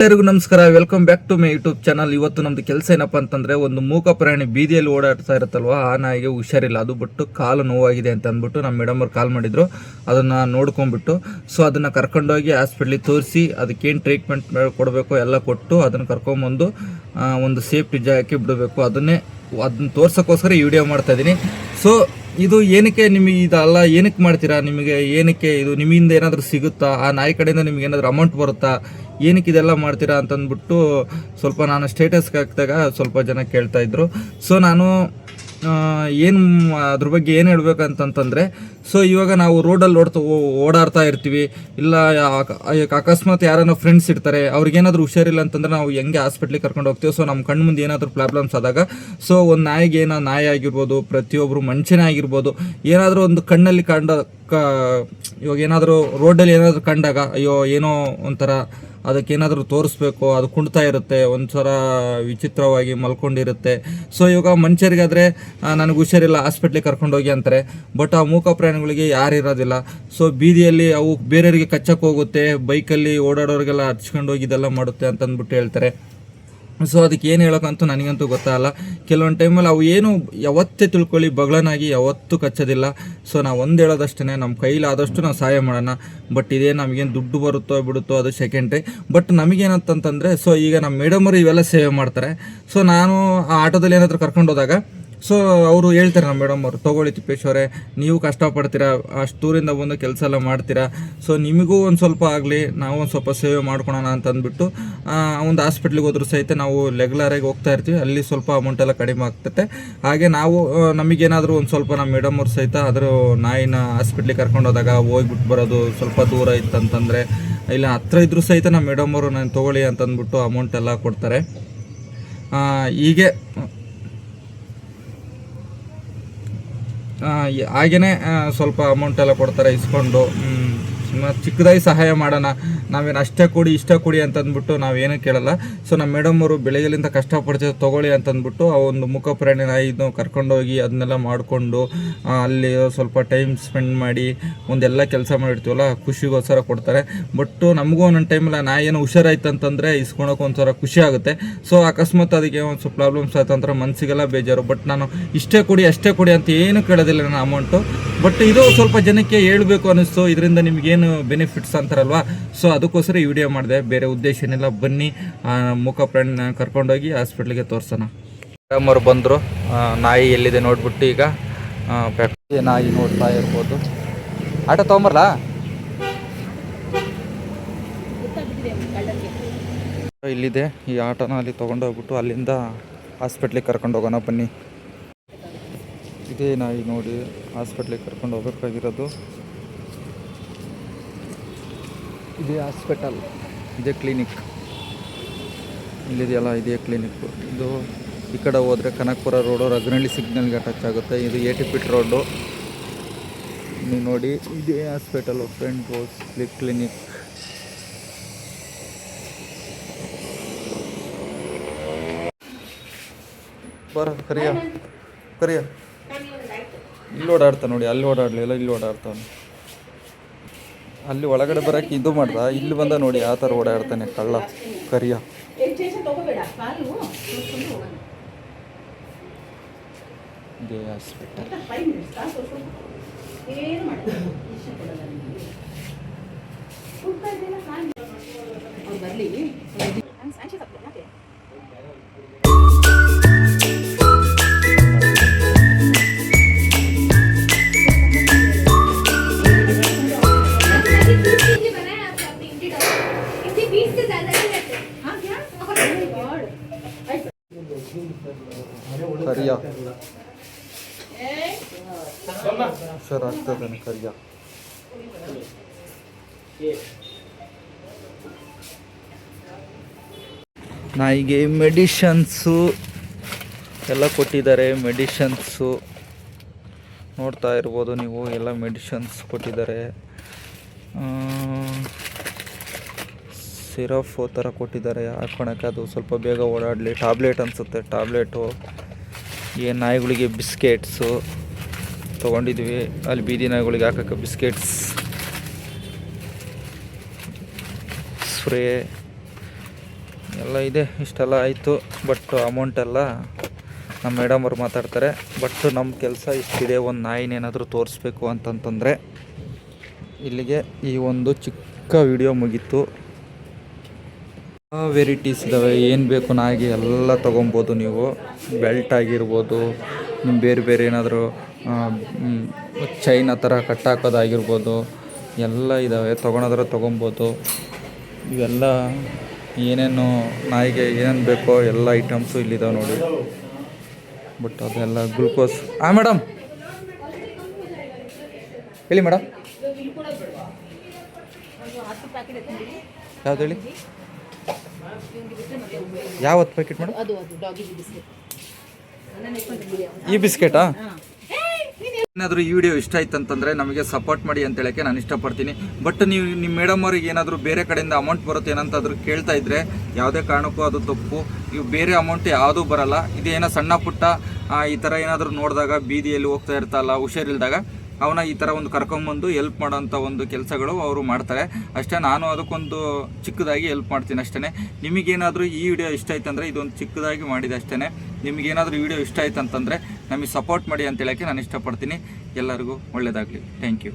ಎಲ್ಲರಿಗೂ ನಮಸ್ಕಾರ, welcome back to my YouTube channel. ಇವತ್ತು ನಮ್ದು ಕೆಲಸ ಏನಪ್ಪ ಅಂತಂದ್ರೆ, ಒಂದು ಮೂಕ ಪ್ರಾಣಿ ಬೀದಿಯಲ್ಲಿ ಓಡಾಡ್ತಾ ಇರುತ್ತಲ್ವ, ಆ ನಾಯಿಗೆ ಹುಷಾರಿಲ್ಲ. ಅದು ಬಿಟ್ಟು ಕಾಲು ನೋವಾಗಿದೆ ಅಂತ ಅಂದ್ಬಿಟ್ಟು ನಮ್ಮ ಮೇಡಮ್ ಅವ್ರು ಕಾಲ್ ಮಾಡಿದ್ರು. ಅದನ್ನ ನೋಡ್ಕೊಂಡ್ಬಿಟ್ಟು ಸೊ ಅದನ್ನ ಕರ್ಕೊಂಡೋಗಿ ಹಾಸ್ಪಿಟ್ಲಿಗೆ ತೋರಿಸಿ ಅದಕ್ಕೇನು ಟ್ರೀಟ್ಮೆಂಟ್ ಕೊಡಬೇಕು ಎಲ್ಲ ಕೊಟ್ಟು ಅದನ್ನ ಕರ್ಕೊಂಬಂದು ಒಂದು ಸೇಫ್ಟಿ ಜಾಗಕ್ಕೆ ಬಿಡಬೇಕು. ಅದನ್ನ ತೋರ್ಸೋಕ್ಕೋಸ್ಕರ ಈ ವಿಡಿಯೋ ಮಾಡ್ತಾ ಇದ್ದೀನಿ. ಸೊ ಇದು ಏನಕ್ಕೆ ನಿಮಗೆ ಇದಲ್ಲ, ಏನಕ್ಕೆ ಮಾಡ್ತೀರಾ, ನಿಮಗೆ ಏನಕ್ಕೆ ಇದು ನಿಮ್ಮಿಂದ ಏನಾದರೂ ಸಿಗುತ್ತಾ, ಆ ನಾಯಿ ಕಡೆಯಿಂದ ನಿಮ್ಗೆ ಏನಾದರೂ ಅಮೌಂಟ್ ಬರುತ್ತಾ, ಏನಕ್ಕೆ ಇದೆಲ್ಲ ಮಾಡ್ತೀರಾ ಅಂತಂದ್ಬಿಟ್ಟು ಸ್ವಲ್ಪ ನಾನು ಸ್ಟೇಟಸ್ಗೆ ಹಾಕಿದಾಗ ಸ್ವಲ್ಪ ಜನ ಕೇಳ್ತಾ ಇದ್ರು. ಸೊ ನಾನು ಏನು ಅದ್ರ ಬಗ್ಗೆ ಏನು ಹೇಳ್ಬೇಕಂತಂತಂದರೆ, ಸೊ ಇವಾಗ ನಾವು ರೋಡಲ್ಲಿ ಓಡಾಡ್ತಾ ಇರ್ತೀವಿ, ಇಲ್ಲ ಅಕಸ್ಮಾತ್ ಯಾರನ್ನ ಫ್ರೆಂಡ್ಸ್ ಇರ್ತಾರೆ, ಅವ್ರಿಗೇನಾದರೂ ಹುಷಾರಿಲ್ಲ ಅಂತಂದರೆ ನಾವು ಹೆಂಗೆ ಹಾಸ್ಪಿಟ್ಲಿಗೆ ಕರ್ಕೊಂಡು ಹೋಗ್ತೀವಿ. ಸೊ ನಮ್ಮ ಕಣ್ಣು ಮುಂದೆ ಏನಾದರೂ ಪ್ರಾಬ್ಲಮ್ಸ್ ಆದಾಗ, ಸೊ ಒಂದು ನಾಯಿಗೆ ನಾಯಿ ಆಗಿರ್ಬೋದು, ಪ್ರತಿಯೊಬ್ಬರು ಮನುಷ್ಯನೇ ಆಗಿರ್ಬೋದು, ಏನಾದರೂ ಒಂದು ಕಣ್ಣಲ್ಲಿ ಇವಾಗ ಏನಾದರೂ ರೋಡಲ್ಲಿ ಏನಾದರೂ ಕಂಡಾಗ ಅಯ್ಯೋ ಏನೋ ಒಂಥರ ಅದಕ್ಕೇನಾದರೂ ತೋರಿಸ್ಬೇಕು, ಅದು ಕುಣ್ತಾ ಇರುತ್ತೆ, ಒಂಥರ ವಿಚಿತ್ರವಾಗಿ ಮಲ್ಕೊಂಡಿರುತ್ತೆ. ಸೊ ಇವಾಗ ಮನುಷ್ಯರಿಗಾದರೆ ನನಗೆ ಹುಷಾರಿಲ್ಲ ಹಾಸ್ಪಿಟ್ಲಿಗೆ ಕರ್ಕೊಂಡೋಗಿ ಅಂತಾರೆ, ಬಟ್ ಆ ಮೂಕ ಪ್ರಾಣಿಗಳಿಗೆ ಯಾರಿರೋದಿಲ್ಲ. ಸೊ ಬೀದಿಯಲ್ಲಿ ಅವು ಬೇರೆಯವರಿಗೆ ಕಚ್ಚಕ್ಕೆ ಹೋಗುತ್ತೆ, ಬೈಕಲ್ಲಿ ಓಡಾಡೋರಿಗೆಲ್ಲ ಹಚ್ಕೊಂಡು ಹೋಗಿ ಇದೆಲ್ಲ ಮಾಡುತ್ತೆ ಅಂತಂದ್ಬಿಟ್ಟು ಹೇಳ್ತಾರೆ. ಸೊ ಅದಕ್ಕೆ ಏನು ಹೇಳೋಕ್ಕಂತೂ ನನಗಂತೂ ಗೊತ್ತಾಗಲ್ಲ. ಕೆಲವೊಂದು ಟೈಮಲ್ಲಿ ಅವು ಏನು ಯಾವತ್ತೇ ತಿಳ್ಕೊಳ್ಳಿ ಬಗಳನಾಗಿ ಯಾವತ್ತೂ ಕಚ್ಚೋದಿಲ್ಲ. ಸೊ ನಾವು ಒಂದು ಹೇಳೋದಷ್ಟೇ, ನಮ್ಮ ಕೈಲಾದಷ್ಟು ನಾವು ಸಹಾಯ ಮಾಡೋಣ. ಬಟ್ ಇದೇ ನಮಗೇನು ದುಡ್ಡು ಬರುತ್ತೋ ಬಿಡುತ್ತೋ ಅದು ಸೆಕೆಂಡ್ರಿ. ಬಟ್ ನಮಗೇನಂತಂತಂದರೆ, ಸೊ ಈಗ ನಮ್ಮ ಮೇಡಮರು ಇವೆಲ್ಲ ಸೇವೆ ಮಾಡ್ತಾರೆ. ಸೊ ನಾನು ಆ ಆಟೋದಲ್ಲಿ ಏನಾದರೂ ಕರ್ಕೊಂಡು ಹೋದಾಗ ಸೊ ಅವರು ಹೇಳ್ತಾರೆ, ನಮ್ಮ ಮೇಡಮ್ ಅವರು, ತೊಗೊಳ್ಳಿ ತಿಪ್ಪೇಶ್ ಅವರೇ, ನೀವು ಕಷ್ಟಪಡ್ತೀರಾ, ಅಷ್ಟು ದೂರಿಂದ ಬಂದು ಕೆಲಸ ಎಲ್ಲ ಮಾಡ್ತೀರಾ, ಸೊ ನಿಮಗೂ ಒಂದು ಸ್ವಲ್ಪ ಆಗಲಿ, ನಾವು ಒಂದು ಸ್ವಲ್ಪ ಸೇವೆ ಮಾಡ್ಕೊಳೋಣ ಅಂತಂದ್ಬಿಟ್ಟು ಒಂದು ಹಾಸ್ಪಿಟ್ಲಿಗೆ ಹೋದ್ರೂ ಸಹಿತ ನಾವು ರೆಗ್ಯುಲರಾಗಿ ಹೋಗ್ತಾ ಇರ್ತೀವಿ. ಅಲ್ಲಿ ಸ್ವಲ್ಪ ಅಮೌಂಟ್ ಎಲ್ಲ ಕಡಿಮೆ ಆಗ್ತೈತೆ. ಹಾಗೆ ನಾವು ನಮಗೇನಾದರೂ ಒಂದು ಸ್ವಲ್ಪ ನಮ್ಮ ಮೇಡಮ್ ಅವ್ರು ಸಹಿತ ಅದ್ರ ನಾಯಿನ ಹಾಸ್ಪಿಟ್ಲಿಗೆ ಕರ್ಕೊಂಡು ಹೋದಾಗ ಹೋಗ್ಬಿಟ್ಟು ಬರೋದು ಸ್ವಲ್ಪ ದೂರ ಇತ್ತಂತಂದರೆ, ಇಲ್ಲ ಹತ್ರ ಇದ್ರೂ ಸಹಿತ ನಮ್ಮ ಮೇಡಮ್ ಅವರು ನಾನು ತೊಗೊಳ್ಳಿ ಅಂತಂದ್ಬಿಟ್ಟು ಅಮೌಂಟ್ ಎಲ್ಲ ಕೊಡ್ತಾರೆ. ಹೀಗೆ ಹಾಗೆಯೇ ಸ್ವಲ್ಪ ಅಮೌಂಟ್ ಎಲ್ಲ ಕೊಡ್ತಾರೆ ಇಸ್ಕೊಂಡು. ಚಿಕ್ಕದಾಗಿ ಸಹಾಯ ಮಾಡೋಣ, ನಾವೇನು ಅಷ್ಟೇ ಕೊಡಿ ಇಷ್ಟ ಕೊಡಿ ಅಂತಂದ್ಬಿಟ್ಟು ನಾವೇನೂ ಕೇಳಲ್ಲ. ಸೊ ನಮ್ಮ ಮೇಡಮ್ ಅವರು ಬೆಳಗ್ಗೆಲಿಂದ ಕಷ್ಟಪಡ್ತೀವಿ, ತೊಗೊಳ್ಳಿ ಅಂತಂದ್ಬಿಟ್ಟು ಆ ಒಂದು ಮೂಕ ಪ್ರಾಣಿ ನಾಯಿನ ಕರ್ಕೊಂಡೋಗಿ ಅದನ್ನೆಲ್ಲ ಮಾಡಿಕೊಂಡು ಅಲ್ಲಿ ಸ್ವಲ್ಪ ಟೈಮ್ ಸ್ಪೆಂಡ್ ಮಾಡಿ ಒಂದೆಲ್ಲ ಕೆಲಸ ಮಾಡಿರ್ತೀವಲ್ಲ, ಖುಷಿಗೋಸ್ಕರ ಕೊಡ್ತಾರೆ. ಬಟ್ ನಮಗೂ ಒಂದೊಂದು ಟೈಮಲ್ಲಿ ನಾಯಿ ಏನೋ ಹುಷಾರಾಯ್ತು ಅಂತಂದರೆ ಇಸ್ಕೊಳಕ್ಕೆ ಒಂಥರ ಖುಷಿ ಆಗುತ್ತೆ. ಸೊ ಅಕಸ್ಮಾತ್ ಅದಕ್ಕೆ ಒಂದು ಸ್ವಲ್ಪ ಪ್ರಾಬ್ಲಮ್ಸ್ ಆಯ್ತಂದ್ರೆ ಮನಸ್ಸಿಗೆಲ್ಲ ಬೇಜಾರು. ಬಟ್ ನಾನು ಇಷ್ಟೇ ಕೊಡಿ ಅಷ್ಟೇ ಕೊಡಿ ಅಂತ ಏನು ಕೇಳೋದಿಲ್ಲ ನನ್ನ ಅಮೌಂಟು. ಬಟ್ ಇದು ಸ್ವಲ್ಪ ಜನಕ್ಕೆ ಹೇಳ್ಬೇಕು ಅನ್ನಿಸ್ತು, ಇದರಿಂದ ನಿಮಗೇನು ಬೆನಿಫಿಟ್ಸ್ ಅಂತಾರಲ್ವಾ. ಸೊ ಅದಕ್ಕೋಸ್ಕರ ಈ ವಿಡಿಯೋ ಮಾಡಿದೆ, ಬೇರೆ ಉದ್ದೇಶ ಏನಿಲ್ಲ. ಬನ್ನಿ ಮೂಕ ಪ್ರಾಣಿನ ಕರ್ಕೊಂಡೋಗಿ ಹಾಸ್ಪಿಟ್ಲಿಗೆ ತೋರಿಸೋಣ. ಅವರು ಬಂದರು, ನಾಯಿ ಎಲ್ಲಿದೆ ನೋಡ್ಬಿಟ್ಟು ಈಗ ನಾಯಿ ನೋಡ್ತಾ ಇರ್ಬೋದು. ಆಟೋ ತೊಗೊಂಬರಲ್ಲ, ಇಲ್ಲಿದೆ ಈ ಆಟೋನ, ಅಲ್ಲಿ ತೊಗೊಂಡೋಗ್ಬಿಟ್ಟು ಅಲ್ಲಿಂದ ಹಾಸ್ಪಿಟ್ಲಿಗೆ ಕರ್ಕೊಂಡು ಹೋಗೋಣ ಬನ್ನಿ. ಇದೇ ನಾಯಿ ನೋಡಿ ಹಾಸ್ಪಿಟ್ಲಿಗೆ ಕರ್ಕೊಂಡು ಹೋಗ್ಬೇಕಾಗಿರೋದು. ಇದೇ ಹಾಸ್ಪಿಟಲ್, ಇದೇ ಕ್ಲಿನಿಕ್, ಇಲ್ಲಿದೆಯಲ್ಲ ಇದೇ ಕ್ಲಿನಿಕ್ಕು. ಇದು ಈ ಕಡೆ ಹೋದರೆ ಕನಕಪುರ ರೋಡು ರಗನಹಳ್ಳಿ ಸಿಗ್ನಲ್ಗೆ ಟಚ್ ಆಗುತ್ತೆ. ಇದು 80 ಫೀಟ್ ರೋಡು. ನೀವು ನೋಡಿ ಇದೇ ಹಾಸ್ಪಿಟಲು, ಫ್ರೆಂಡ್ ರೋಸ್ ಕ್ಲಿನಿಕ್. ಬರ ಕರಿಯ ಇಲ್ಲಿ ಓಡಾಡ್ತಾ ನೋಡಿ, ಅಲ್ಲಿ ಓಡಾಡಲಿಲ್ಲ, ಇಲ್ಲಿ ಓಡಾಡ್ತಾನೆ. ಅಲ್ಲಿ ಒಳಗಡೆ ಬರೋಕ್ಕೆ ಇದು ಮಾಡ್ದ, ಇಲ್ಲಿ ಬಂದ ನೋಡಿ ಆ ಥರ ಓಡಾಡ್ತಾನೆ ಕಳ್ಳ ಕರಿಯ. ಇದೇ ಹಾಸ್ಪಿಟಲ್. ಕರಿಯ ಹುಷಾರಾಗ್ತದಾನೆ ಕರಿಯ. ನಾಯಿಗೆ ಮೆಡಿಷನ್ಸು ಎಲ್ಲ ಕೊಟ್ಟಿದ್ದಾರೆ. ಮೆಡಿಷನ್ಸು ನೋಡ್ತಾ ಇರ್ಬೋದು ನೀವು, ಎಲ್ಲ ಮೆಡಿಷನ್ಸ್ ಕೊಟ್ಟಿದ್ದಾರೆ. ಸಿರಫ್ ಥರ ಕೊಟ್ಟಿದ್ದಾರೆ ಹಾಕ್ಕೊಳಕ್ಕೆ, ಅದು ಸ್ವಲ್ಪ ಬೇಗ ಓಡಾಡಲಿ. ಟ್ಯಾಬ್ಲೆಟ್ ಅನಿಸುತ್ತೆ, ಟ್ಯಾಬ್ಲೆಟು. ಏನು ನಾಯಿಗಳಿಗೆ ಬಿಸ್ಕೆಟ್ಸು ತೊಗೊಂಡಿದ್ವಿ, ಅಲ್ಲಿ ಬೀದಿ ನಾಯಿಗಳಿಗೆ ಹಾಕೋಕ್ಕೆ ಬಿಸ್ಕೆಟ್ಸ್, ಸ್ಪ್ರೇ ಎಲ್ಲ ಇದೆ, ಇಷ್ಟೆಲ್ಲ ಆಯಿತು. ಬಟ್ ಅಮೌಂಟೆಲ್ಲ ನಮ್ಮ ಮೇಡಮ್ ಅವ್ರು ಮಾತಾಡ್ತಾರೆ. ಬಟ್ ನಮ್ಮ ಕೆಲಸ ಇಷ್ಟಿದೆ. ಒಂದು ನಾಯಿನೇನಾದರೂ ತೋರಿಸ್ಬೇಕು ಅಂತಂತಂದರೆ ಇಲ್ಲಿಗೆ ಈ ಒಂದು ಚಿಕ್ಕ ವಿಡಿಯೋ ಮುಗೀತು. ವೆರೈಟೀಸ್ ಇದ್ದಾವೆ, ಏನು ಬೇಕು ನಾಯಿಗೆ ಎಲ್ಲ ತೊಗೊಬೋದು ನೀವು. ಬೆಲ್ಟ್ ಆಗಿರ್ಬೋದು, ನಿಮ್ಮ ಬೇರೆ ಬೇರೆ ಏನಾದರೂ ಚೈನ್ ಆ ಥರ ಕಟ್ಟಾಕೋದಾಗಿರ್ಬೋದು, ಎಲ್ಲ ಇದ್ದಾವೆ. ತೊಗೊಳೋದ್ರೆ ತೊಗೊಬೋದು. ಇವೆಲ್ಲ ಏನೇನು ನಾಯಿಗೆ ಏನೇನು ಬೇಕೋ ಎಲ್ಲ ಐಟಮ್ಸು ಇಲ್ಲಿದ್ದಾವೆ ನೋಡಿ. ಬಟ್ ಅದೆಲ್ಲ ಗ್ಲೂಕೋಸ್. ಮೇಡಮ್ ಹೇಳಿ ಮೇಡಮ್, ಯಾವ್ದು ಹೇಳಿ, ಯಾವತ್ತು ಪ್ಯಾಕೆಟ್ ಮೇಡಮ್? ಈ ಬಿಸ್ಕೆಟಾ? ಏನಾದರೂ ಈ ವಿಡಿಯೋ ಇಷ್ಟ ಆಯ್ತು ಅಂತಂದರೆ ನಮಗೆ ಸಪೋರ್ಟ್ ಮಾಡಿ ಅಂತ ಹೇಳೋಕ್ಕೆ ನಾನು ಇಷ್ಟಪಡ್ತೀನಿ. ಬಟ್ ನೀವು ನಿಮ್ಮ ಮೇಡಮ್ ಅವ್ರಿಗೆ ಏನಾದರೂ ಬೇರೆ ಕಡೆಯಿಂದ ಅಮೌಂಟ್ ಬರುತ್ತೆ ಏನಂತಾದರೂ ಕೇಳ್ತಾ ಇದ್ದರೆ ಯಾವುದೇ ಕಾರಣಕ್ಕೂ ಅದು ತಪ್ಪು. ನೀವು ಬೇರೆ ಅಮೌಂಟ್ ಯಾವುದೂ ಬರಲ್ಲ. ಇದೇನೋ ಸಣ್ಣ ಪುಟ್ಟ ಈ ಥರ ಏನಾದರೂ ನೋಡಿದಾಗ ಬೀದಿಯಲ್ಲಿ ಹೋಗ್ತಾ ಇರ್ತಲ್ಲ, ಹುಷಾರಿಲ್ದಾಗ ಅವನ ಈ ಥರ ಒಂದು ಕರ್ಕೊಂಬಂದು ಹೆಲ್ಪ್ ಮಾಡೋಂಥ ಒಂದು ಕೆಲಸಗಳು ಅವರು ಮಾಡ್ತಾರೆ ಅಷ್ಟೇ. ನಾನು ಅದಕ್ಕೊಂದು ಚಿಕ್ಕದಾಗಿ ಹೆಲ್ಪ್ ಮಾಡ್ತೀನಿ ಅಷ್ಟೇ. ನಿಮಗೇನಾದರೂ ಈ ವಿಡಿಯೋ ಇಷ್ಟ ಆಯ್ತು ಅಂದರೆ ಇದೊಂದು ಚಿಕ್ಕದಾಗಿ ಮಾಡಿದೆ ಅಷ್ಟೇ. ನಿಮಗೇನಾದರೂ ಈ ವಿಡಿಯೋ ಇಷ್ಟ ಆಯ್ತು ಅಂತಂದರೆ ನಮಗೆ ಸಪೋರ್ಟ್ ಮಾಡಿ ಅಂತ ಹೇಳೋಕ್ಕೆ ನಾನು ಇಷ್ಟಪಡ್ತೀನಿ. ಎಲ್ಲರಿಗೂ ಒಳ್ಳೆಯದಾಗಲಿ. Thank you.